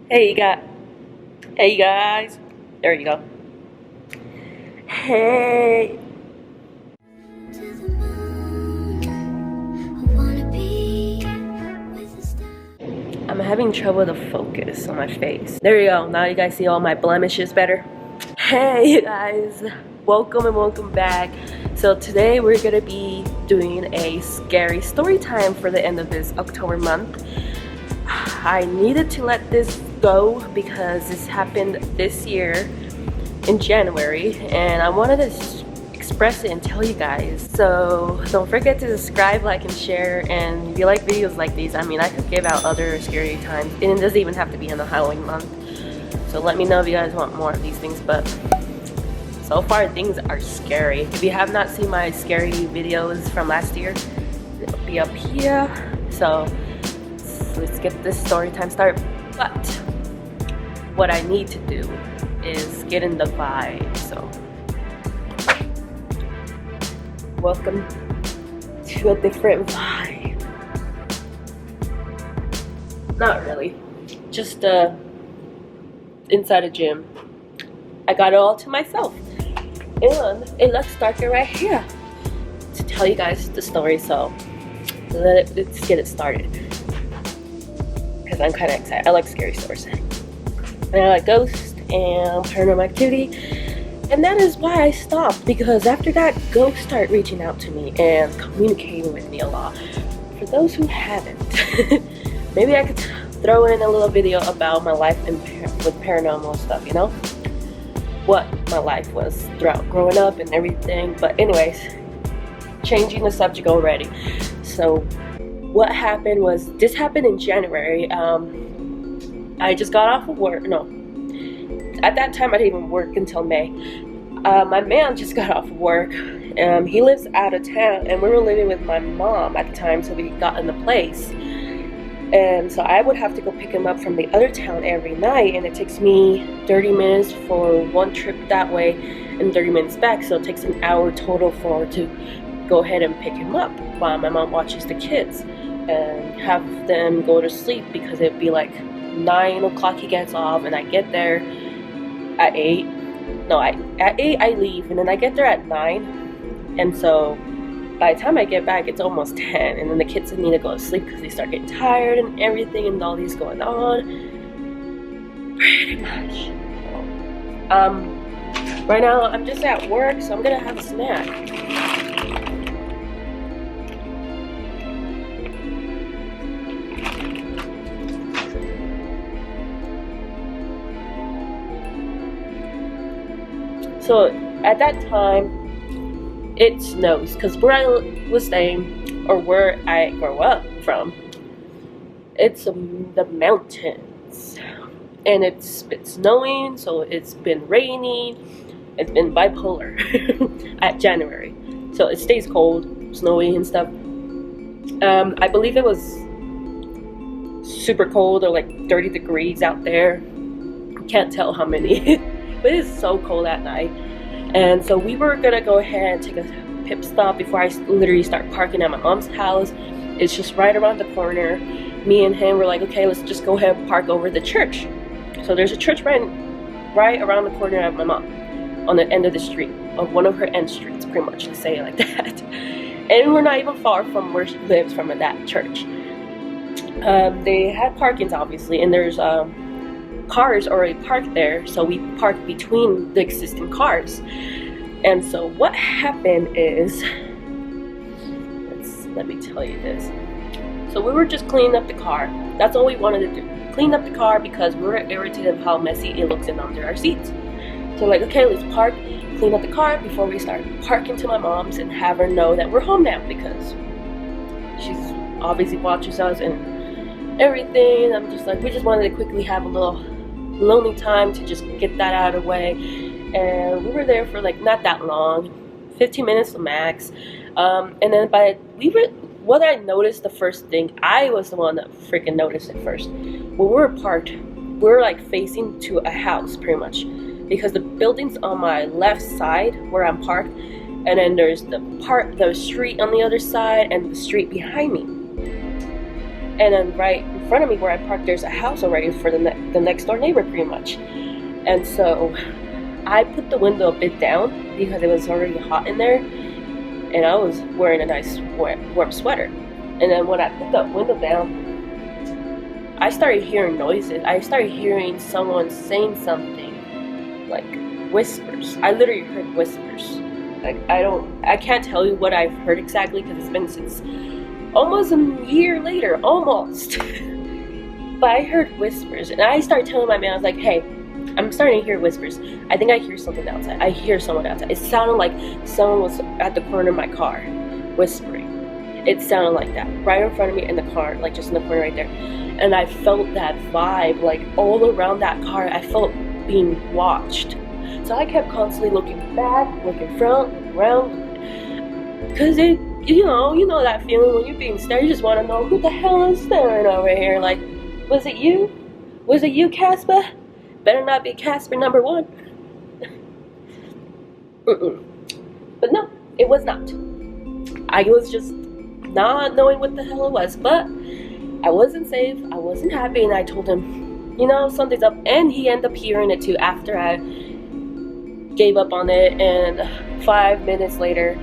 Hey, hey guys. There you go. Hey. I'm having trouble to focus on my face. There you go. Now you guys see all my blemishes better. Hey you guys. Welcome and welcome back. So today we're gonna be doing a scary story time for the end of this October month. I needed to let this go because this happened this year in January and I wanted to express it and tell you guys. So don't forget to subscribe, like, and share. And if you like videos like these, I mean, I could give out other scary times and it doesn't even have to be in the Halloween month. So let me know if you guys want more of these things, but so far things are scary. If you have not seen my scary videos from last year, it'll be up here. So let's get this story time started. But what I need to do is get in the vibe. So welcome to a different vibe. Not really, just inside a gym. I got it all to myself, and it looks darker right here to tell you guys the story. So let's get it started because I'm kind of excited. I like scary stories. And I like ghosts and paranormal activity, and that is why I stopped, because after that ghosts start reaching out to me and communicating with me a lot. For those who haven't, maybe I could throw in a little video about my life with paranormal stuff, you know, what my life was throughout growing up and everything. But anyways, changing the subject already. So what happened was, this happened in January. I just got off of work. No, at that time I didn't even work until May. My man just got off of work. He lives out of town and we were living with my mom at the time, so we got in the place. And so I would have to go pick him up from the other town every night, and it takes me 30 minutes for one trip that way and 30 minutes back, so it takes an hour total to go ahead and pick him up while my mom watches the kids and have them go to sleep, because it'd be like 9 o'clock he gets off and I get there at 8. No, at 8 I leave, and then I get there at 9, and so by the time I get back it's almost 10, and then the kids need to go to sleep because they start getting tired and everything, and all these going on pretty much. Right now I'm just at work, so I'm gonna have a snack. So at that time it snows, because where I was staying, or where I grew up from, it's the mountains, and it's been snowing, so it's been raining, it's been bipolar at January, so it stays cold, snowy and stuff. I believe it was super cold, or like 30 degrees out there, can't tell how many. But it's so cold at night. And so we were gonna go ahead and take a pit stop before I literally start parking at my mom's house. It's just right around the corner. Me and him were like, okay, let's just go ahead and park over the church. So there's a church right around the corner of my mom, on the end of the street, of one of her end streets, pretty much, to say it like that. And we're not even far from where she lives, from that church. They had parkings, obviously, and there's cars already parked there, so we parked between the existing cars. And so what happened is, let me tell you this. So we were just cleaning up the car. That's all we wanted to do, clean up the car, because we were irritated of how messy it looks in under our seats. So like, okay, let's park, clean up the car before we start parking to my mom's and have her know that we're home now, because she's obviously watches us and everything. I'm just like, we just wanted to quickly have a little lonely time to just get that out of the way. And we were there for like not that long, 15 minutes the max. And then what I noticed, the first thing, I was the one that freaking noticed it first. When we were parked, we were like facing to a house pretty much, because the building's on my left side where I'm parked, and then there's the street on the other side and the street behind me. And then right in in front of me where I parked, there's a house already for the next door neighbor pretty much. And so I put the window a bit down because it was already hot in there, and I was wearing a nice warm sweater. And then when I put the window down, I started hearing noises. I started hearing someone saying something, like whispers. I literally heard whispers. Like, I can't tell you what I've heard exactly because it's been since almost a year later, almost. But I heard whispers, and I started telling my man, I was like, hey, I'm starting to hear whispers. I think I hear something outside. I hear someone outside. It sounded like someone was at the corner of my car, whispering. It sounded like that, right in front of me in the car, like just in the corner right there. And I felt that vibe, like all around that car. I felt being watched. So I kept constantly looking back, looking front, looking around, because it, you know that feeling when you're being stared. You just want to know who the hell is staring over here. Like, was it you? Was it you, Casper? Better not be Casper number 1. But no, it was not. I was just not knowing what the hell it was, but I wasn't safe. I wasn't happy, and I told him, you know, something's up. And he ended up hearing it too after I gave up on it, and 5 minutes later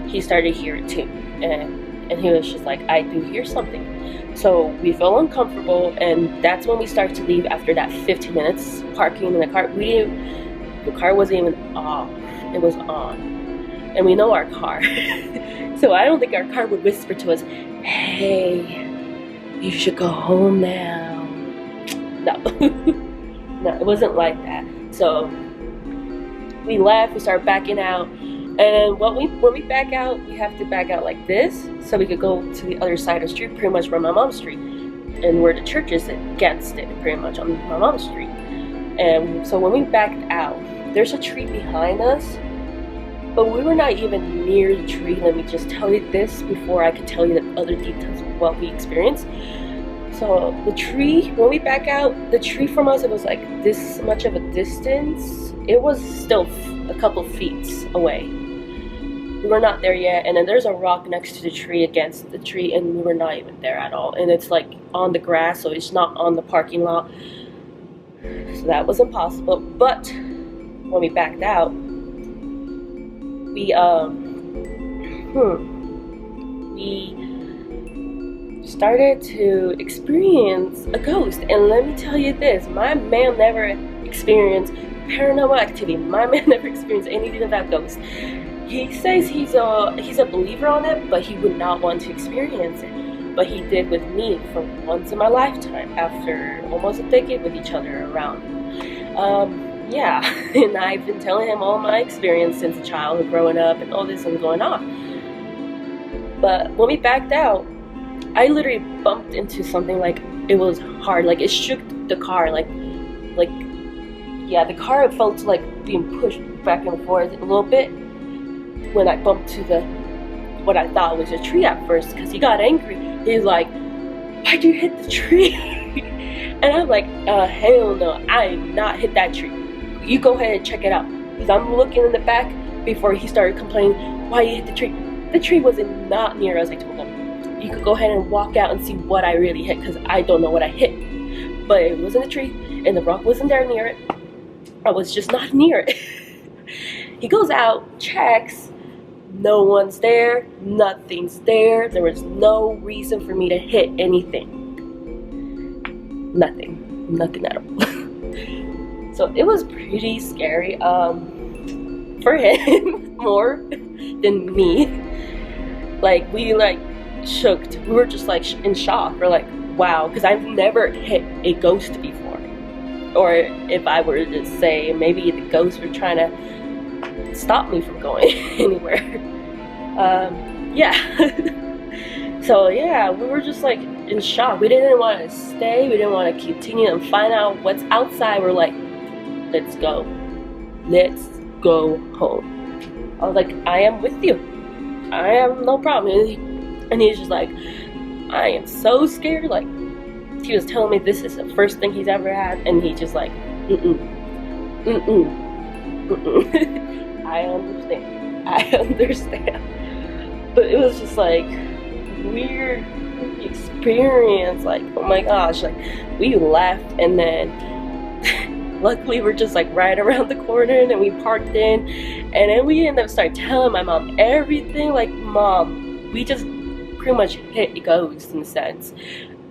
he started to hear it too, and he was just like, I do hear something. So we felt uncomfortable, and that's when we started to leave after that 15 minutes parking in the car. The car wasn't even off, it was on, and we know our car. So I don't think our car would whisper to us, hey, you should go home now. No. No, it wasn't like that. So we left, we started backing out, and when we back out, we have to back out like this so we could go to the other side of the street, pretty much from my mom's street, and where the church is against it, pretty much on my mom's street. And so when we backed out, there's a tree behind us, but we were not even near the tree. Let me just tell you this before I could tell you the other details of what we experienced. So the tree, when we back out, the tree from us, it was like this much of a distance. It was still a couple feet away. We were not there yet, and then there's a rock next to the tree, against the tree, and we were not even there at all. And it's like on the grass, so it's not on the parking lot. So that was impossible. But when we backed out, we started to experience a ghost. And let me tell you this, my man never experienced paranormal activity. My man never experienced anything about ghosts. He says he's a believer on it, but he would not want to experience it. But he did with me for once in my lifetime, after almost a decade with each other around. Yeah, and I've been telling him all my experience since a child, growing up, and all this and going on. But when we backed out, I literally bumped into something, like it was hard, like it shook the car, like yeah, the car felt like being pushed back and forth a little bit when I bumped to what I thought was a tree at first, because he got angry. He's like, why'd you hit the tree? And I'm like, hell no, I did not hit that tree. You go ahead and check it out. Because I'm looking in the back before he started complaining, why you hit the tree? The tree wasn't not near us, I told him. You could go ahead and walk out and see what I really hit, because I don't know what I hit. But it wasn't a tree, and the rock wasn't there near it. I was just not near it. He goes out, checks, no one's there, nothing's there. There was no reason for me to hit anything. Nothing at all. So it was pretty scary, for him more than me. Like, we shook. We were just like in shock. We're like, wow, because I've never hit a ghost before. Or if I were to say, maybe the ghosts were trying to stop me from going anywhere. Yeah. So yeah, we were just like in shock. We didn't want to stay. We didn't want to continue and find out what's outside. We're like, let's go. Let's go home. I was like, I am with you. I have no problem. And he's just like, I am so scared. Like, he was telling me this is the first thing he's ever had, and he just like, I understand. But it was just like weird creepy experience. Like, oh my gosh, like we left and then luckily we're just like right around the corner, and then we parked in, and then we ended up start telling my mom everything. Like, Mom, we just pretty much hit a ghost in a sense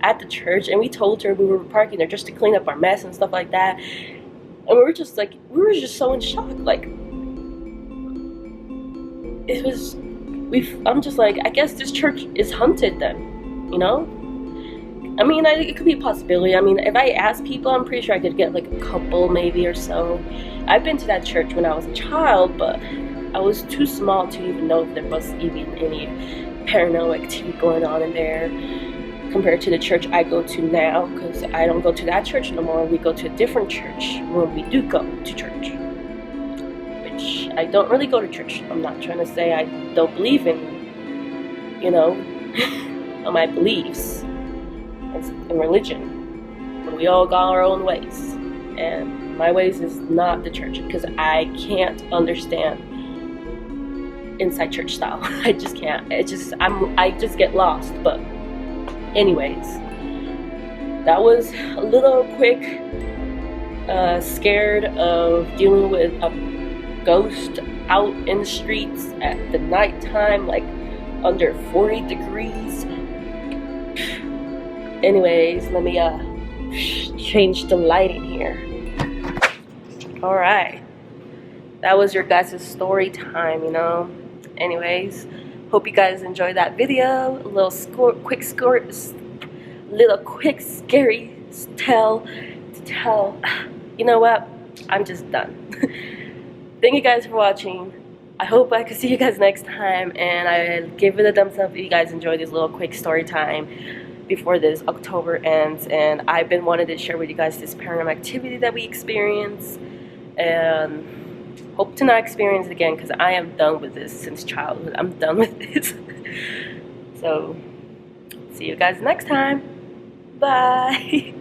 at the church, and we told her we were parking there just to clean up our mess and stuff like that. And we were just so in shock. Like, it was, I'm just like, I guess this church is haunted then, you know? I mean, it could be a possibility. I mean, if I ask people, I'm pretty sure I could get like a couple maybe or so. I've been to that church when I was a child, but I was too small to even know if there was even any paranormal activity going on in there compared to the church I go to now, because I don't go to that church no more. We go to a different church when we do go to church, which I don't really go to church. I'm not trying to say I don't believe in, you know, my beliefs in religion, but we all got our own ways, and my ways is not the church, because I can't understand inside church style. I just can't. I just get lost. But anyways, that was a little quick scared of dealing with a ghost out in the streets at the nighttime, like under 40 degrees. Anyways, let me change the lighting here. Alright, that was your guys' story time, you know. Anyways, hope you guys enjoyed that video. A little quick scary tell. You know what? I'm just done. Thank you guys for watching. I hope I can see you guys next time, and I'll give it a thumbs up if you guys enjoyed this little quick story time before this October ends. And I've been wanting to share with you guys this paranormal activity that we experienced, and hope to not experience it again, because I am done with this since childhood. I'm done with this. So see you guys next time. Bye.